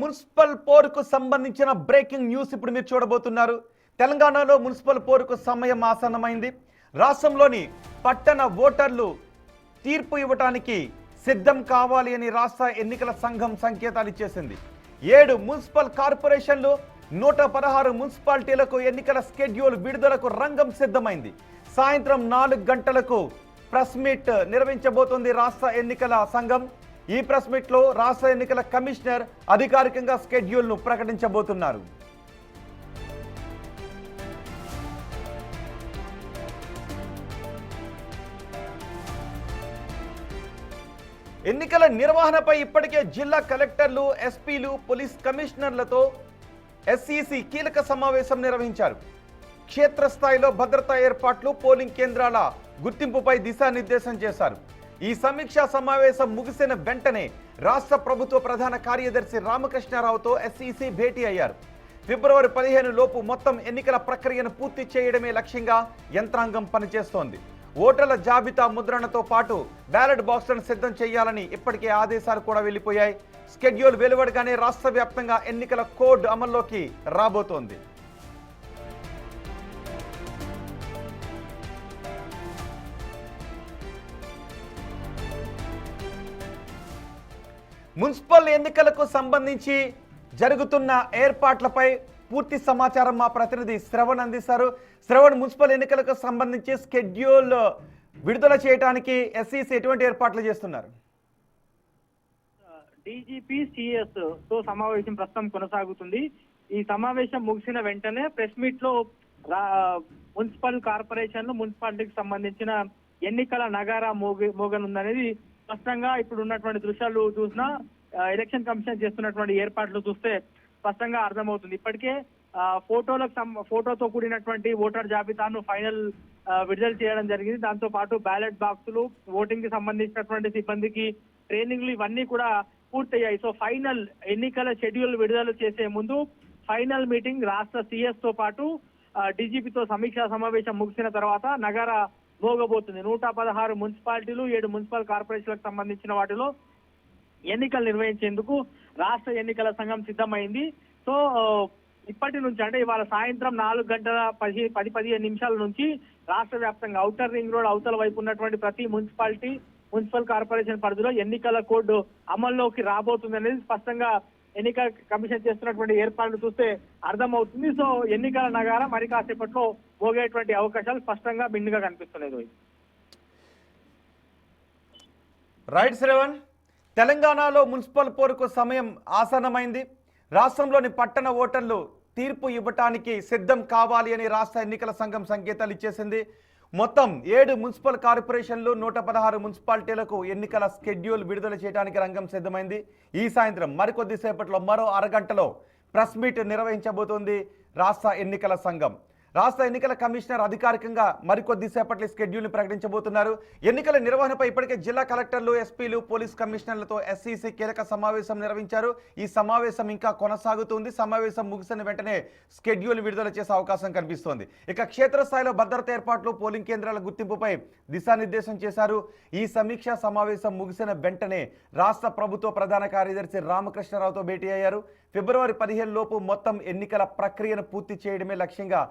Municipal పోరుకు సంబంధించిన breaking news ఇప్పుడు మీరు చూడబోతున్నారు. తెలంగాణలో మున్సిపల్ పోరుకు సమయం ఆసన్నమైంది. రాష్ట్రంలోని పట్టణ ఓటర్లు తీర్పు ఇవ్వడానికి సిద్ధం కావాలి అని రాష్ట్ర ఎన్నికల సంఘం సంకేతాలు ఇచ్చేసింది. 7 మున్సిపల్ కార్పొరేషన్లు 116 మున్సిపాలిటీలకు ఎన్నికల స్కెడ్యూల్ విడుదలకు రంగం సిద్ధమైంది. సాయంత్రం 4 గంటలకు ప్రెస్ మీట్ నిర్వహించబోతోంది రాష్ట్ర ఎన్నికల సంఘం. ఈ ప్రెస్ మీట్ లో రాష్ట్ర ఎన్నికల కమిషనర్ అధికారికంగా స్కెడ్యూల్ ను ప్రకటించబోతున్నారు. ఎన్నికల నిర్వహణపై ఇప్పటికే జిల్లా కలెక్టర్లు, ఎస్పీలు, పోలీస్ కమిషనర్లతో ఎస్ఈసి కీలక సమావేశం నిర్వహించారు. క్షేత్రస్థాయిలో భద్రతా ఏర్పాట్లు, పోలింగ్ కేంద్రాల గుర్తింపుపై దిశానిర్దేశం చేశారు. ఈ సమీక్షా సమావేశం ముగిసిన వెంటనే రాష్ట్ర ప్రభుత్వ ప్రధాన కార్యదర్శి రామకృష్ణారావుతో ఎస్ఈసి భేటీ అయ్యారు. ఫిబ్రవరి 15 లోపు మొత్తం ఎన్నికల ప్రక్రియను పూర్తి చేయడమే లక్ష్యంగా యంత్రాంగం పనిచేస్తోంది. ఓటర్ల జాబితా ముద్రణతో పాటు బ్యాలెట్ బాక్సులను సిద్ధం చేయాలని ఇప్పటికే ఆదేశాలు కూడా వెళ్లిపోయాయి. స్కెడ్యూల్ వెలువడగానే రాష్ట్ర వ్యాప్తంగా ఎన్నికల కోడ్ అమల్లోకి రాబోతోంది. మున్సిపల్ ఎన్నికలకు సంబంధించి జరుగుతున్న ఏర్పాట్లపై పూర్తి సమాచారం మా ప్రతినిధి శ్రవణ్ అందిస్తారు. శ్రవణ్, మున్సిపల్ ఎన్నికలకు సంబంధించి స్కెడ్యూల్ విడుదల చేయడానికి ఎస్ఈసి ఎటువంటి ఏర్పాట్లు చేస్తున్నారు? డీజీపీ సిఎస్ తో సమావేశం ప్రస్తుతం కొనసాగుతుంది. ఈ సమావేశం ముగిసిన వెంటనే ప్రెస్ మీట్ లో మున్సిపల్ కార్పొరేషన్లు, మున్సిపాలిటీకి సంబంధించిన ఎన్నికల నగారా మోగనుందనేది స్పష్టంగా ఇప్పుడు ఉన్నటువంటి దృశ్యాలు చూసినా, ఎలక్షన్ కమిషన్ చేస్తున్నటువంటి ఏర్పాట్లు చూస్తే స్పష్టంగా అర్థమవుతుంది. ఇప్పటికే ఫోటోతో కూడినటువంటి ఓటర్ జాబితాను ఫైనల్ విడుదల చేయడం జరిగింది. దాంతో పాటు బ్యాలెట్ బాక్సులు, ఓటింగ్ కి సంబంధించినటువంటి సిబ్బందికి ట్రైనింగ్లు ఇవన్నీ కూడా పూర్తయ్యాయి. సో ఫైనల్ ఎన్నికల షెడ్యూల్ విడుదల చేసే ముందు ఫైనల్ మీటింగ్ రాష్ట్ర సిఎస్ తో పాటు డీజీపీతో సమీక్షా సమావేశం ముగిసిన తర్వాత నగర మోగబోతుంది. 116 మున్సిపాలిటీలు, 7 మున్సిపల్ కార్పొరేషన్లకు సంబంధించిన వాటిలో ఎన్నికలు నిర్వహించేందుకు రాష్ట్ర ఎన్నికల సంఘం సిద్ధమైంది. సో ఇప్పటి నుంచి అంటే ఇవాళ సాయంత్రం 4:10-15 నిమిషాల నుంచి రాష్ట్ర వ్యాప్తంగా ఔటర్ రింగ్ రోడ్ అవతల వైపు ఉన్నటువంటి ప్రతి మున్సిపాలిటీ, మున్సిపల్ కార్పొరేషన్ పరిధిలో ఎన్నికల కోడ్ అమల్లోకి రాబోతుంది అనేది స్పష్టంగా ఎన్నికల కమిషన్ చేస్తున్నటువంటి ఏర్పాట్లు చూస్తే అర్థమవుతుంది. సో ఎన్నికల నగారా మరి కాసేపట్లో మోగేటువంటి అవకాశాలు స్పష్టంగా బిండుగా కనిపిస్తున్నాయి. రైట్ శ్రవణ్, తెలంగాణలో మున్సిపల్ పోరుకు సమయం ఆసన్నమైంది. రాష్ట్రంలోని పట్టణ ఓటర్లు తీర్పు ఇవ్వటానికి సిద్ధం కావాలి అని రాష్ట్ర ఎన్నికల సంఘం సంకేతాలు ఇచ్చేసింది. మొత్తం 7 మున్సిపల్ కార్పొరేషన్లు, 116 మున్సిపాలిటీలకు ఎన్నికల స్కెడ్యూల్ విడుదల చేయడానికి రంగం సిద్ధమైంది. ఈ సాయంత్రం మరికొద్దిసేపట్లో మరో అరగంటలో ప్రెస్ మీట్ నిర్వహించబోతోంది రాష్ట్ర ఎన్నికల సంఘం. రాష్ట్ర ఎన్నికల కమిషనర్ అధికారికంగా మరికొద్దిసేపట్లో స్కెడ్యూల్ని ప్రకటించబోతున్నారు. ఎన్నికల నిర్వహణపై ఇప్పటికే జిల్లా కలెక్టర్లు, ఎస్పీలు, పోలీస్ కమిషనర్లతో ఎస్ఈసి కీలక సమావేశం నిర్వహించారు. ఈ సమావేశం ఇంకా కొనసాగుతుంది. సమావేశం ముగిసిన వెంటనే స్కెడ్యూల్ విడుదల చేసే అవకాశం కనిపిస్తోంది. ఇక క్షేత్రస్థాయిలో భద్రతా ఏర్పాట్లు, పోలింగ్ కేంద్రాల గుర్తింపుపై దిశానిర్దేశం చేశారు. ఈ సమీక్షా సమావేశం ముగిసిన వెంటనే రాష్ట్ర ప్రభుత్వ ప్రధాన కార్యదర్శి రామకృష్ణారావుతో భేటీ అయ్యారు. ఫిబ్రవరి 15 లోపు మొత్తం ఎన్నికల ప్రక్రియను పూర్తి చేయడమే లక్ష్యంగా